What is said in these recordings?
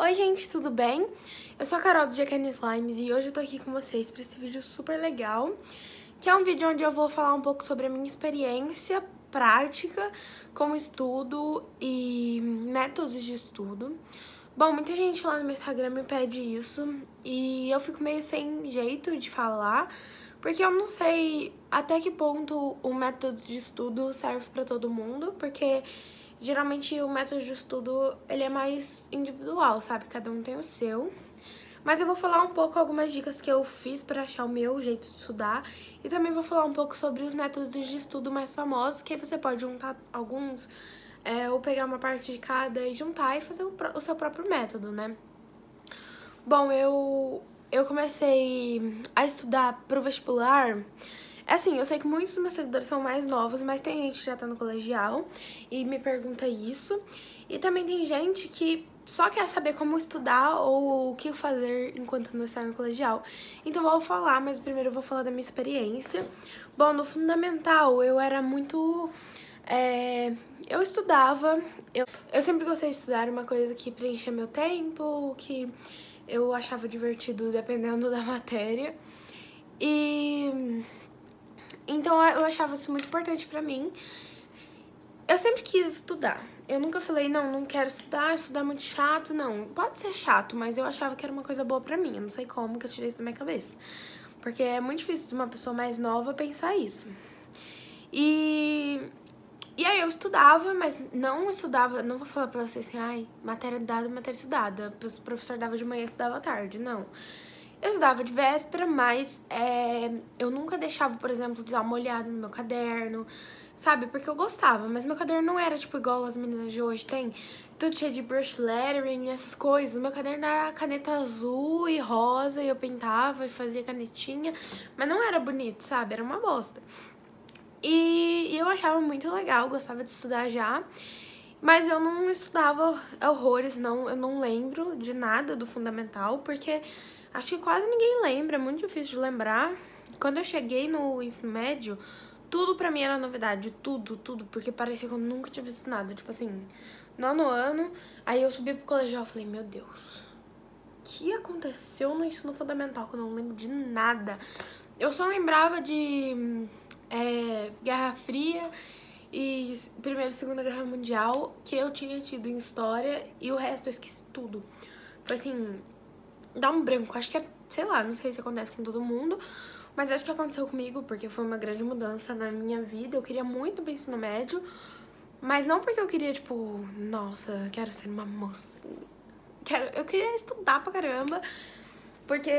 Oi gente, tudo bem? Eu sou a Carol do GKN Slimes e hoje eu tô aqui com vocês para esse vídeo super legal, que é um vídeo onde eu vou falar um pouco sobre a minha experiência prática com estudo e métodos de estudo. Bom, muita gente lá no meu Instagram me pede isso e eu fico meio sem jeito de falar, porque eu não sei até que ponto o método de estudo serve para todo mundo, porque geralmente o método de estudo, ele é mais individual, sabe? Cada um tem o seu. Mas eu vou falar um pouco algumas dicas que eu fiz para achar o meu jeito de estudar. E também vou falar um pouco sobre os métodos de estudo mais famosos, que aí você pode juntar alguns, ou pegar uma parte de cada e juntar e fazer o seu próprio método, né? Bom, eu comecei a estudar pro vestibular. Assim, eu sei que muitos dos meus seguidores são mais novos, mas tem gente que já tá no colegial e me pergunta isso. E também tem gente que só quer saber como estudar ou o que fazer enquanto não está no colegial. Então eu vou falar, mas primeiro eu vou falar da minha experiência. Bom, no fundamental eu era muito... eu estudava, eu sempre gostei de estudar, uma coisa que preenchia meu tempo, que eu achava divertido dependendo da matéria. E... então eu achava isso muito importante pra mim. Eu sempre quis estudar. Eu nunca falei, não quero estudar é muito chato, não. Pode ser chato, mas eu achava que era uma coisa boa pra mim. Eu não sei como que eu tirei isso da minha cabeça. Porque é muito difícil de uma pessoa mais nova pensar isso. E aí eu estudava, mas não estudava, não vou falar pra vocês assim, ai, matéria dada, matéria estudada. O professor dava de manhã, eu estudava à tarde, não. Eu estudava de véspera, mas eu nunca deixava, por exemplo, de dar uma olhada no meu caderno, sabe? Porque eu gostava, mas meu caderno não era, tipo, igual as meninas de hoje tem, tudo cheio de brush lettering, essas coisas. Meu caderno era caneta azul e rosa, e eu pintava e fazia canetinha, mas não era bonito, sabe? Era uma bosta. E eu achava muito legal, gostava de estudar já, mas eu não estudava horrores, não, eu não lembro de nada do fundamental, porque acho que quase ninguém lembra, é muito difícil de lembrar. Quando eu cheguei no ensino médio, tudo pra mim era novidade, tudo, porque parecia que eu nunca tinha visto nada. Tipo assim, nono ano, aí eu subi pro colegial e falei, meu Deus, o que aconteceu no ensino fundamental que eu não lembro de nada? Eu só lembrava de Guerra Fria e Primeira e Segunda Guerra Mundial, que eu tinha tido em história, e o resto eu esqueci tudo. Foi assim, dá um branco, acho que sei lá, não sei se acontece com todo mundo, mas acho que aconteceu comigo, porque foi uma grande mudança na minha vida. Eu queria muito pro ensino médio, mas não porque eu queria, tipo, nossa, quero ser uma moça. Eu queria estudar pra caramba, porque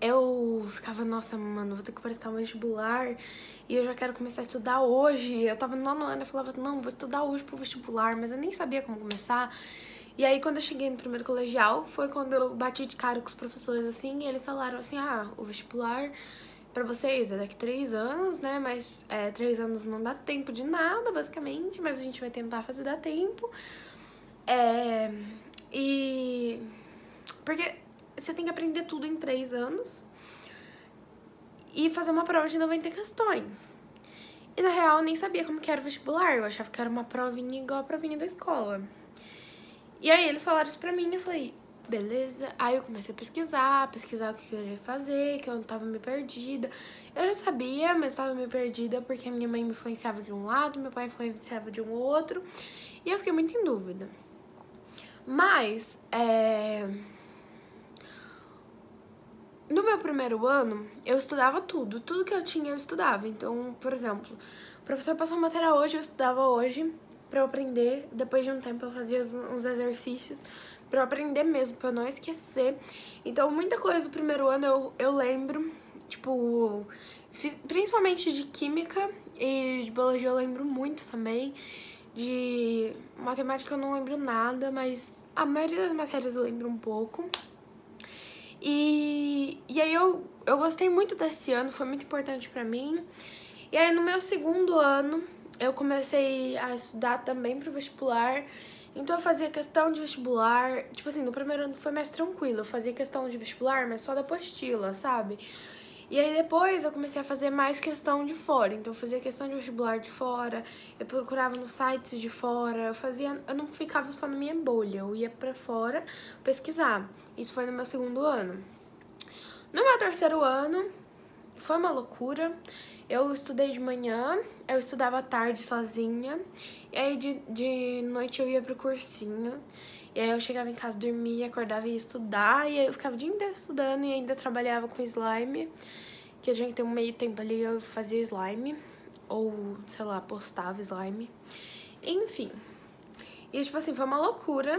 eu ficava, nossa, mano, vou ter que prestar um vestibular e eu já quero começar a estudar hoje. Eu tava no nono ano e falava, não, vou estudar hoje pro vestibular, mas eu nem sabia como começar. E aí, quando eu cheguei no primeiro colegial, foi quando eu bati de cara com os professores, assim, e eles falaram assim, o vestibular pra vocês é daqui 3 anos, né, mas 3 anos não dá tempo de nada, basicamente, mas a gente vai tentar fazer dar tempo. Porque você tem que aprender tudo em 3 anos e fazer uma prova de 90 questões. E, na real, eu nem sabia como que era o vestibular, eu achava que era uma provinha igual a provinha da escola. E aí eles falaram isso pra mim e eu falei, beleza. Aí eu comecei a pesquisar o que eu queria fazer, que eu tava meio perdida. Eu já sabia, mas tava meio perdida porque a minha mãe me influenciava de um lado, meu pai influenciava de um outro. E eu fiquei muito em dúvida. Mas, no meu primeiro ano, eu estudava tudo que eu tinha eu estudava. Então, por exemplo, o professor passou uma matéria hoje, eu estudava hoje pra eu aprender. Depois de um tempo eu fazia uns exercícios pra eu aprender mesmo, pra eu não esquecer. Então, muita coisa do primeiro ano eu lembro, tipo, principalmente de química e de biologia eu lembro muito também. De matemática eu não lembro nada, mas a maioria das matérias eu lembro um pouco. E aí eu gostei muito desse ano, foi muito importante pra mim. E aí no meu segundo ano eu comecei a estudar também pro vestibular. Então eu fazia questão de vestibular, tipo assim, no primeiro ano foi mais tranquilo. Eu fazia questão de vestibular, mas só da apostila, sabe? E aí depois eu comecei a fazer mais questão de fora, então eu fazia questão de vestibular de fora, eu procurava nos sites de fora, eu não ficava só na minha bolha, eu ia pra fora pesquisar. Isso foi no meu 2º ano. No meu 3º ano, foi uma loucura. Eu estudei de manhã, eu estudava à tarde sozinha, e aí de noite eu ia pro cursinho. E aí eu chegava em casa, dormia, acordava e ia estudar, e aí eu ficava o dia inteiro estudando e ainda trabalhava com slime, que a gente tem um meio tempo ali, eu fazia slime, ou, sei lá, postava slime. Enfim. E, tipo assim, foi uma loucura.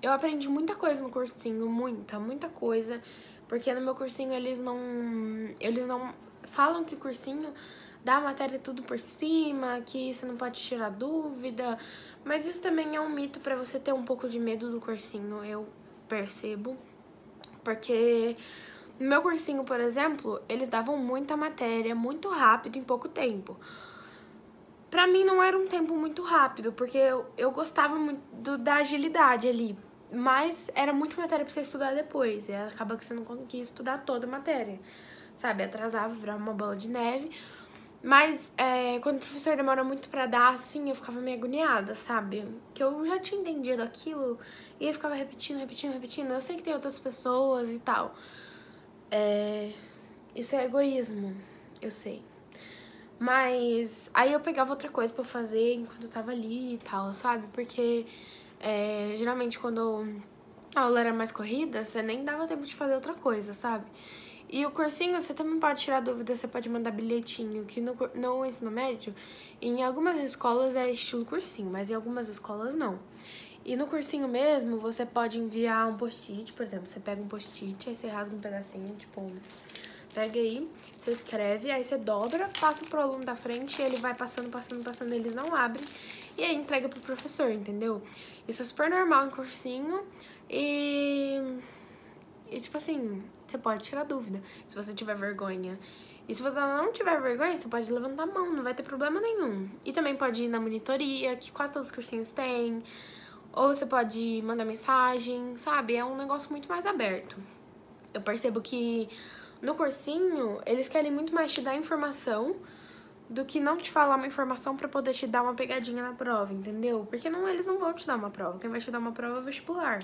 Eu aprendi muita coisa no cursinho, muita coisa, porque no meu cursinho eles não falam que cursinho dá a matéria tudo por cima, que você não pode tirar dúvida, mas isso também é um mito pra você ter um pouco de medo do cursinho, eu percebo, porque no meu cursinho, por exemplo, eles davam muita matéria, muito rápido, em pouco tempo. Pra mim não era um tempo muito rápido, porque eu gostava muito da agilidade ali, mas era muita matéria pra você estudar depois, e acaba que você não conseguia estudar toda a matéria, sabe? Atrasava, virava uma bola de neve. Mas quando o professor demora muito pra dar, assim, eu ficava meio agoniada, sabe? Que eu já tinha entendido aquilo e eu ficava repetindo. Eu sei que tem outras pessoas e tal. Isso é egoísmo, eu sei. Mas aí eu pegava outra coisa pra eu fazer enquanto eu tava ali e tal, sabe? Porque geralmente quando a aula era mais corrida, você nem dava tempo de fazer outra coisa, sabe? E o cursinho, você também pode tirar dúvida, você pode mandar bilhetinho, que no ensino médio, em algumas escolas é estilo cursinho, mas em algumas escolas não. E no cursinho mesmo, você pode enviar um post-it, por exemplo, você pega um post-it, aí você rasga um pedacinho, tipo, pega aí, você escreve, aí você dobra, passa pro aluno da frente, e ele vai passando, eles não abrem, e aí entrega pro professor, entendeu? Isso é super normal em cursinho, e tipo assim, você pode tirar dúvida, se você tiver vergonha. E se você não tiver vergonha, você pode levantar a mão, não vai ter problema nenhum. E também pode ir na monitoria, que quase todos os cursinhos têm. Ou você pode mandar mensagem, sabe? É um negócio muito mais aberto. Eu percebo que no cursinho, eles querem muito mais te dar informação do que não te falar uma informação pra poder te dar uma pegadinha na prova, entendeu? Porque eles não vão te dar uma prova, quem vai te dar uma prova é o vestibular.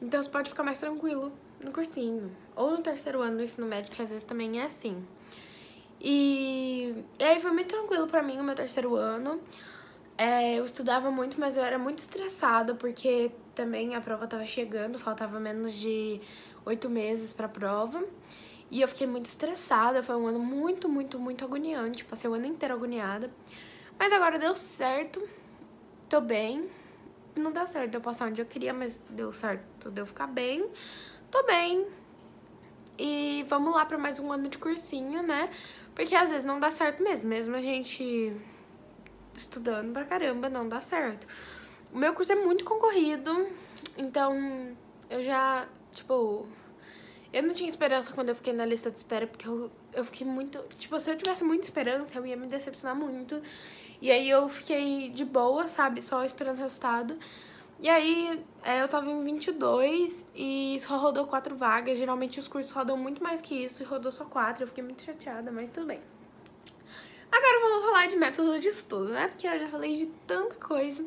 Então você pode ficar mais tranquilo no cursinho. Ou no 3º ano do ensino médio, que às vezes também é assim. E aí foi muito tranquilo pra mim o meu 3º ano. Eu estudava muito, mas eu era muito estressada, porque também a prova tava chegando, faltava menos de 8 meses pra prova. E eu fiquei muito estressada, foi um ano muito agoniante, passei o ano inteiro agoniada. Mas agora deu certo, tô bem. Não deu certo de eu passar onde eu queria, mas deu certo de eu ficar bem. Tô bem. E vamos lá pra mais um ano de cursinho, né? Porque às vezes não dá certo mesmo a gente estudando pra caramba, não dá certo. O meu curso é muito concorrido, então eu já, tipo, eu não tinha esperança quando eu fiquei na lista de espera, porque eu fiquei muito, tipo, se eu tivesse muita esperança, eu ia me decepcionar muito. E aí eu fiquei de boa, sabe, só esperando o resultado. E aí eu tava em 22 e só rodou 4 vagas. Geralmente os cursos rodam muito mais que isso e rodou só 4. Eu fiquei muito chateada, mas tudo bem. Agora vamos falar de método de estudo, né? Porque eu já falei de tanta coisa.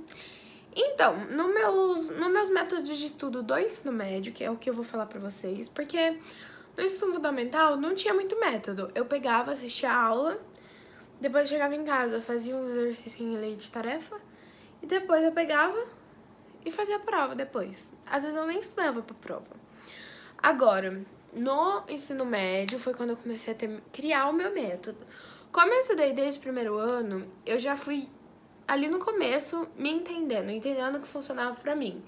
Então, nos meus métodos de estudo do ensino médio, que é o que eu vou falar pra vocês, porque no ensino fundamental não tinha muito método. Eu pegava, assistia a aula, depois chegava em casa, fazia uns exercícios em lei de tarefa, e depois eu pegava e fazia a prova depois. Às vezes eu nem estudava pra prova. Agora, no ensino médio foi quando eu comecei a criar o meu método. Como eu estudei desde o 1º ano, eu já fui ali no começo me entendendo o que funcionava pra mim.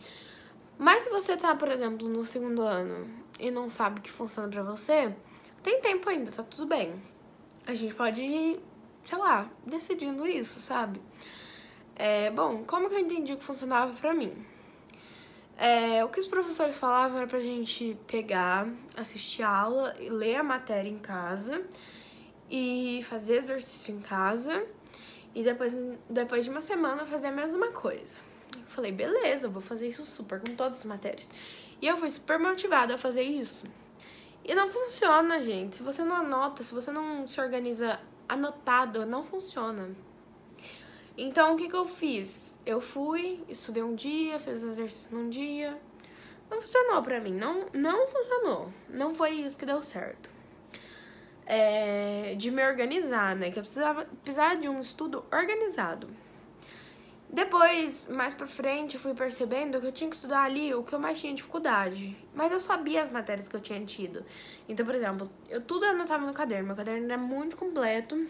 Mas se você tá, por exemplo, no 2º ano e não sabe o que funciona pra você, tem tempo ainda, tá tudo bem. A gente pode ir, sei lá, decidindo isso, sabe? Bom, como que eu entendi o que funcionava pra mim? O que os professores falavam era pra gente pegar, assistir a aula, ler a matéria em casa e fazer exercício em casa e depois de uma semana fazer a mesma coisa. Eu falei, beleza, vou fazer isso super com todas as matérias. E eu fui super motivada a fazer isso. E não funciona, gente. Se você não anota, se você não se organiza anotado, não funciona. Então, o que eu fiz? Eu fui, estudei um dia, fiz um exercício num dia. Não funcionou pra mim, não funcionou. Não foi isso que deu certo. De me organizar, né? Que eu precisava de um estudo organizado. Depois, mais pra frente, eu fui percebendo que eu tinha que estudar ali o que eu mais tinha dificuldade. Mas eu sabia as matérias que eu tinha tido. Então, por exemplo, eu tudo anotava no caderno. Meu caderno era muito completo.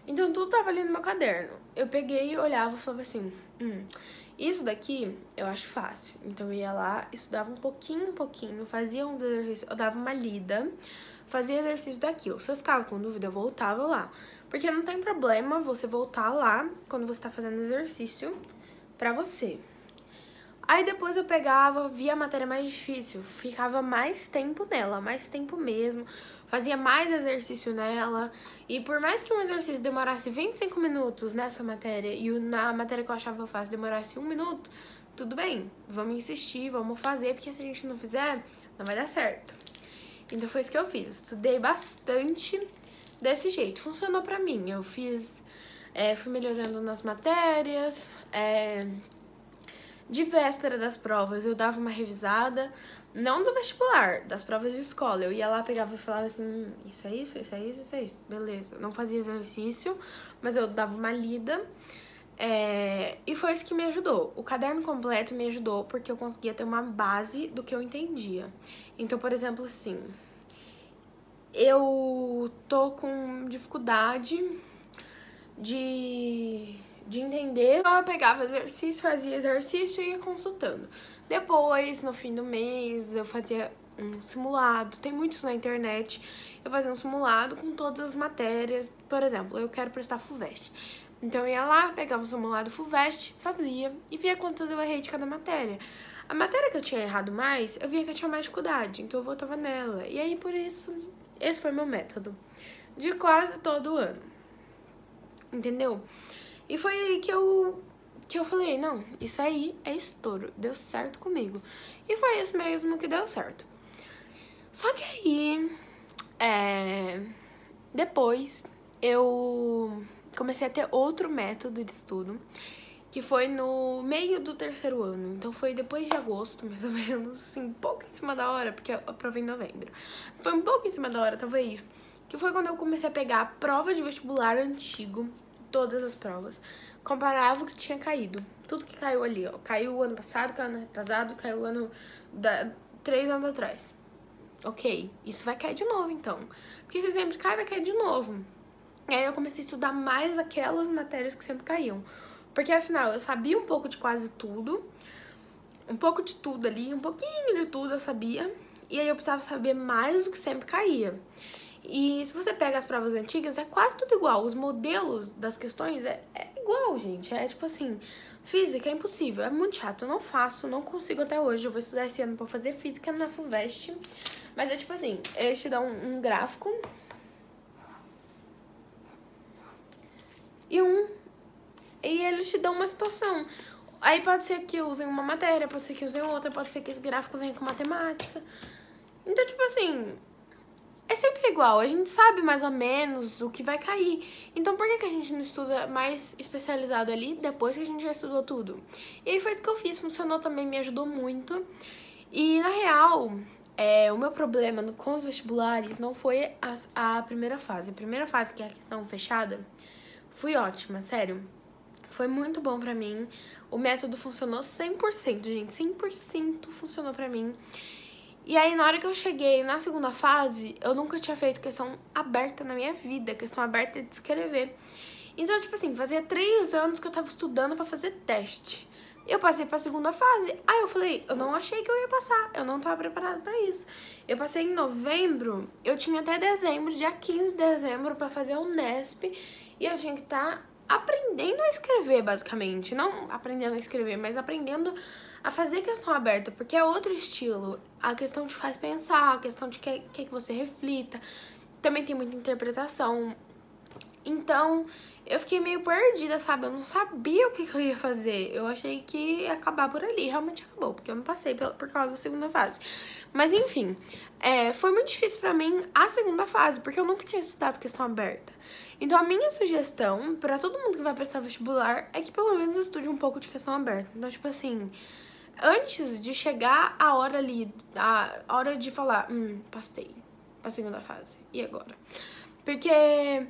Então, tudo tava ali no meu caderno. Eu peguei, olhava e falava assim, isso daqui eu acho fácil. Então, eu ia lá, estudava um pouquinho, fazia uns exercícios, eu dava uma lida, fazia exercício daquilo. Se eu ficava com dúvida, eu voltava lá. Porque não tem problema você voltar lá quando você tá fazendo exercício pra você. Aí depois eu pegava, via a matéria mais difícil, ficava mais tempo nela, mais tempo mesmo, fazia mais exercício nela. E por mais que um exercício demorasse 25 minutos nessa matéria e na matéria que eu achava fácil demorasse 1 minuto, tudo bem, vamos insistir, vamos fazer, porque se a gente não fizer, não vai dar certo. Então foi isso que eu fiz, estudei bastante desse jeito, funcionou pra mim. Eu fiz, fui melhorando nas matérias, de véspera das provas eu dava uma revisada, não do vestibular, das provas de escola. Eu ia lá, pegava e falava assim, isso é isso, isso é isso, isso é isso, beleza. Não fazia exercício, mas eu dava uma lida. E foi isso que me ajudou. O caderno completo me ajudou porque eu conseguia ter uma base do que eu entendia. Então, por exemplo, assim, eu tô com dificuldade de entender. Eu pegava exercício, fazia exercício e ia consultando. Depois, no fim do mês, eu fazia um simulado. Tem muitos na internet. Eu fazia um simulado com todas as matérias. Por exemplo, eu quero prestar FUVEST. Então eu ia lá, pegava o simulado FUVEST, fazia e via quantas eu errei de cada matéria. A matéria que eu tinha errado mais, eu via que eu tinha mais dificuldade, então eu voltava nela. E aí, por isso, esse foi meu método de quase todo ano. Entendeu? E foi aí que eu falei, não, isso aí é estouro, deu certo comigo. E foi isso mesmo que deu certo. Só que aí, depois, eu comecei a ter outro método de estudo, que foi no meio do 3º ano. Então foi depois de agosto, mais ou menos, assim, um pouco em cima da hora, porque eu aprovei em novembro. Foi um pouco em cima da hora, talvez, que foi quando eu comecei a pegar a prova de vestibular antigo, todas as provas, comparava o que tinha caído. Tudo que caiu ali, ó. Caiu o ano passado, caiu o ano retrasado, caiu o ano 3 anos atrás. Ok, isso vai cair de novo, então. Porque se sempre cai, vai cair de novo. E aí eu comecei a estudar mais aquelas matérias que sempre caíam. Porque afinal, eu sabia um pouco de quase tudo. Um pouco de tudo ali, um pouquinho de tudo eu sabia. E aí eu precisava saber mais do que sempre caía. E se você pega as provas antigas, é quase tudo igual. Os modelos das questões é igual, gente. É tipo assim, física é impossível, é muito chato. Eu não faço, não consigo até hoje. Eu vou estudar esse ano pra fazer física na FUVEST. Mas é tipo assim, eles te dão um gráfico e eles te dão uma situação. Aí pode ser que usem uma matéria, pode ser que usem outra, pode ser que esse gráfico venha com matemática. Então, tipo assim, é sempre igual, a gente sabe mais ou menos o que vai cair. Então por que a gente não estuda mais especializado ali depois que a gente já estudou tudo? E aí foi isso que eu fiz, funcionou também, me ajudou muito. E na real, o meu problema com os vestibulares não foi a primeira fase. A primeira fase, que é a questão fechada, foi ótima, sério. Foi muito bom pra mim. O método funcionou 100%, gente. 100% funcionou pra mim. E aí, na hora que eu cheguei na segunda fase, eu nunca tinha feito questão aberta na minha vida. Questão aberta de escrever. Então, tipo assim, fazia 3 anos que eu tava estudando pra fazer teste. Eu passei pra segunda fase. Aí eu falei, eu não achei que eu ia passar. Eu não tava preparada pra isso. Eu passei em novembro. Eu tinha até dezembro, dia 15 de dezembro, pra fazer o Unesp. E eu tinha que estar aprendendo a escrever, basicamente. Não aprendendo a escrever, mas aprendendo a fazer questão aberta, porque é outro estilo. A questão te faz pensar, a questão de que você reflita. Também tem muita interpretação. Então, eu fiquei meio perdida, sabe? Eu não sabia o que eu ia fazer. Eu achei que ia acabar por ali. Realmente acabou, porque eu não passei por causa da segunda fase. Mas, enfim, foi muito difícil pra mim a segunda fase, porque eu nunca tinha estudado questão aberta. Então, a minha sugestão pra todo mundo que vai prestar vestibular é que pelo menos estude um pouco de questão aberta. Então, tipo assim, antes de chegar a hora ali, a hora de falar, passei pra segunda fase, e agora? Porque...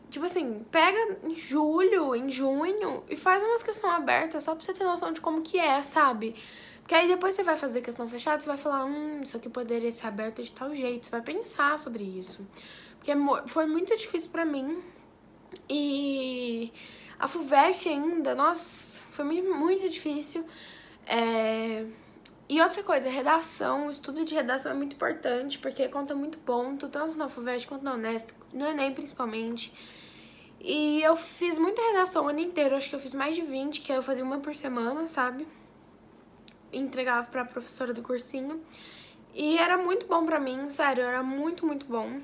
tipo assim, pega em julho, em junho e faz umas questões abertas só pra você ter noção de como que é, sabe? Porque aí depois você vai fazer questão fechada, você vai falar, isso aqui poderia ser aberto de tal jeito. Você vai pensar sobre isso. Porque foi muito difícil pra mim. E a FUVEST ainda, nossa, foi muito difícil. E outra coisa, redação, o estudo de redação é muito importante, porque conta muito ponto, tanto na FUVEST quanto na Unesp, no Enem principalmente. E eu fiz muita redação o ano inteiro, acho que eu fiz mais de 20, que eu fazia uma por semana, sabe? Entregava pra professora do cursinho. E era muito bom pra mim, sério, era muito, muito bom.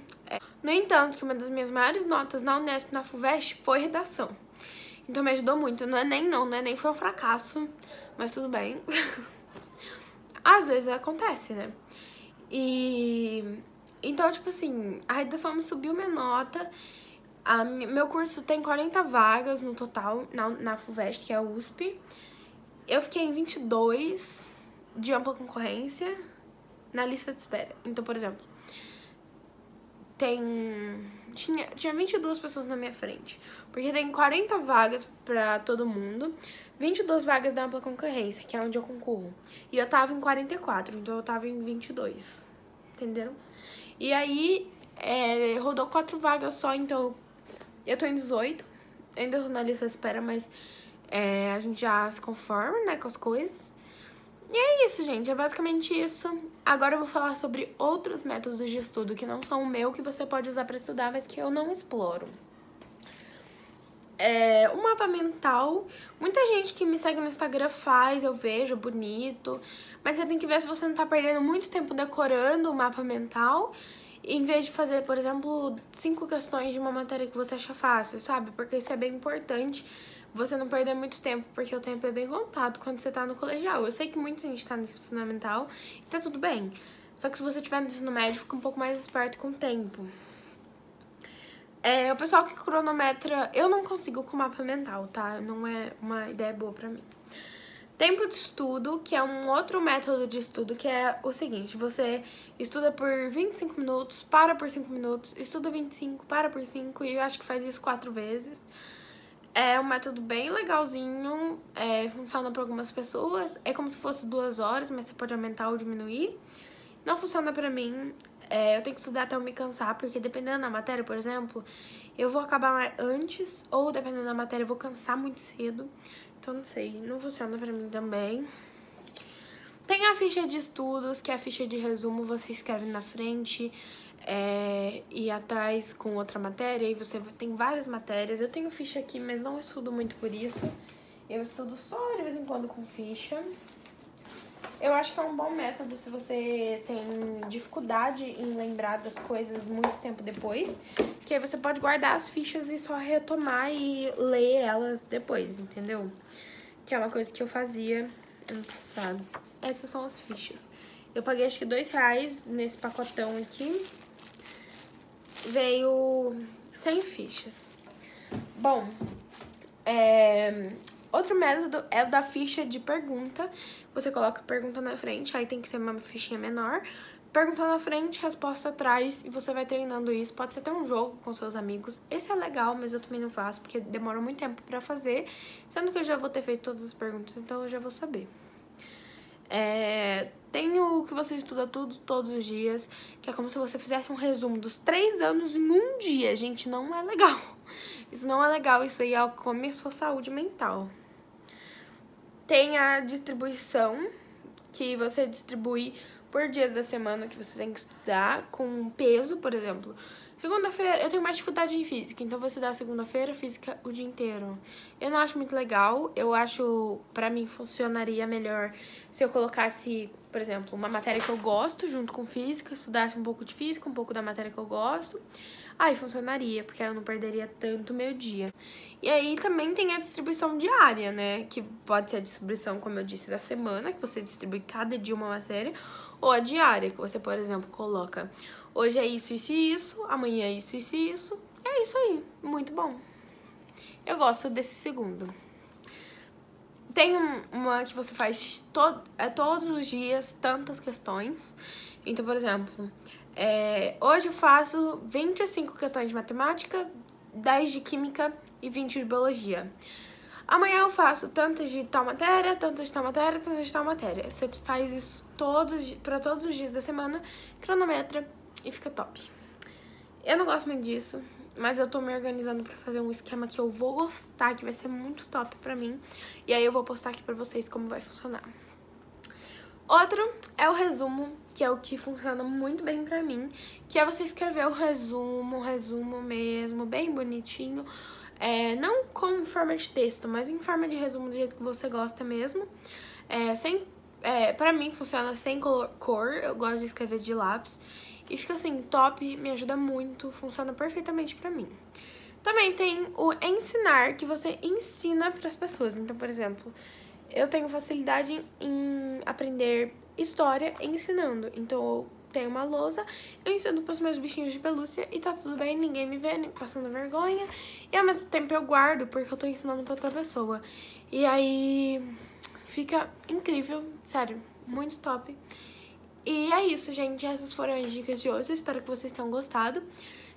No entanto, que uma das minhas maiores notas na Unesp e na FUVEST foi redação. Então me ajudou muito. No Enem foi um fracasso, mas tudo bem. Às vezes acontece, né? Então, tipo assim, a redação me subiu minha nota. Meu curso tem 40 vagas no total, na FUVEST, que é a USP. Eu fiquei em 22 de ampla concorrência na lista de espera. Então, por exemplo, tinha 22 pessoas na minha frente, porque tem 40 vagas pra todo mundo, 22 vagas da ampla concorrência, que é onde eu concorro. E eu tava em 44, então eu tava em 22, entenderam? E aí, rodou 4 vagas só, então eu tô em 18, ainda tô na lista de espera, mas a gente já se conforma, né, com as coisas. E é isso, gente, é basicamente isso. Agora eu vou falar sobre outros métodos de estudo que não são o meu, que você pode usar pra estudar, mas que eu não exploro. O mapa mental, muita gente que me segue no Instagram faz, eu vejo, bonito, mas você tem que ver se você não tá perdendo muito tempo decorando o mapa mental, em vez de fazer, por exemplo, 5 questões de uma matéria que você acha fácil, sabe? Porque isso é bem importante, você não perder muito tempo, porque o tempo é bem contado quando você tá no colegial. Eu sei que muita gente tá no ensino fundamental e tá tudo bem, só que se você tiver no ensino médio, fica um pouco mais esperto com o tempo. O pessoal que cronometra, eu não consigo com mapa mental, tá? Não é uma ideia boa pra mim. Tempo de estudo, que é um outro método de estudo, que é o seguinte: você estuda por 25 minutos, para por 5 minutos, estuda 25, para por 5, e eu acho que faz isso 4 vezes. É um método bem legalzinho, funciona para algumas pessoas, é como se fosse 2 horas, mas você pode aumentar ou diminuir. Não funciona pra mim. Eu tenho que estudar até eu me cansar, porque dependendo da matéria, por exemplo, eu vou acabar antes, ou dependendo da matéria eu vou cansar muito cedo. Então, não sei, não funciona pra mim também. Tem a ficha de estudos, que é a ficha de resumo, você escreve na frente e atrás com outra matéria, e você tem várias matérias. Eu tenho ficha aqui, mas não estudo muito por isso. Eu estudo só de vez em quando com ficha. Eu acho que é um bom método se você tem dificuldade em lembrar das coisas muito tempo depois, que aí você pode guardar as fichas e só retomar e ler elas depois, entendeu? Que é uma coisa que eu fazia ano passado. Essas são as fichas. Eu paguei acho que R$2 nesse pacotão aqui. Veio 100 fichas. Bom, outro método é o da ficha de pergunta. Você coloca a pergunta na frente, aí tem que ser uma fichinha menor. Pergunta na frente, resposta atrás, e você vai treinando isso. Pode ser até um jogo com seus amigos. Esse é legal, mas eu também não faço, porque demora muito tempo pra fazer. Sendo que eu já vou ter feito todas as perguntas, então eu já vou saber. Tem o que você estuda tudo, todos os dias, que é como se você fizesse um resumo dos 3 anos em um dia. Gente, não é legal. Isso não é legal, isso aí é como sua saúde mental. Tem a distribuição, que você distribui por dias da semana que você tem que estudar, com peso, por exemplo. Segunda-feira, eu tenho mais dificuldade em física, então vou estudar segunda-feira, física o dia inteiro. Eu não acho muito legal, eu acho, pra mim, funcionaria melhor se eu colocasse por exemplo, uma matéria que eu gosto junto com física, estudasse um pouco de física, um pouco da matéria que eu gosto, aí funcionaria, porque aí eu não perderia tanto meu dia. E aí também tem a distribuição diária, né, que pode ser a distribuição, como eu disse, da semana, que você distribui cada dia uma matéria, ou a diária, que você, por exemplo, coloca hoje é isso, isso e isso, amanhã é isso, isso e isso. É isso aí, muito bom. Eu gosto desse segundo. Tem uma que você faz todos os dias, tantas questões. Então, por exemplo, hoje eu faço 25 questões de matemática, 10 de química e 20 de biologia. Amanhã eu faço tantas de tal matéria, tantas de tal matéria, tantas de tal matéria. Você faz isso para todos os dias da semana, cronometra e fica top. Eu não gosto muito disso, mas eu tô me organizando pra fazer um esquema que eu vou gostar, que vai ser muito top pra mim. E aí eu vou postar aqui pra vocês como vai funcionar. Outro é o resumo, que é o que funciona muito bem pra mim, que é você escrever o resumo mesmo, bem bonitinho. Não com forma de texto, mas em forma de resumo do jeito que você gosta mesmo. Pra mim funciona sem cor, eu gosto de escrever de lápis. E fica assim, top, me ajuda muito, funciona perfeitamente pra mim. Também tem o ensinar, que você ensina pras pessoas. Então, por exemplo, eu tenho facilidade em aprender história ensinando. Então, eu tenho uma lousa, eu ensino pros meus bichinhos de pelúcia e tá tudo bem, ninguém me vê, nem passando vergonha. E ao mesmo tempo eu guardo, porque eu tô ensinando pra outra pessoa. E aí fica incrível, sério, muito top. E é isso, gente. Essas foram as dicas de hoje. Eu espero que vocês tenham gostado.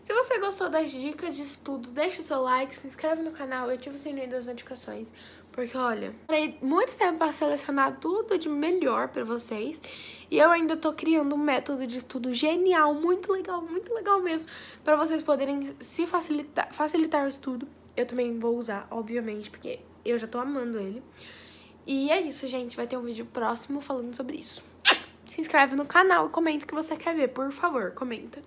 Se você gostou das dicas de estudo, deixa o seu like, se inscreve no canal e ativa o sininho das notificações. Porque, olha, parei muito tempo pra selecionar tudo de melhor pra vocês. E eu ainda tô criando um método de estudo genial, muito legal mesmo. Pra vocês poderem se facilitar o estudo. Eu também vou usar, obviamente, porque eu já tô amando ele. E é isso, gente. Vai ter um vídeo próximo falando sobre isso. Se inscreve no canal e comenta o que você quer ver, por favor. Comenta.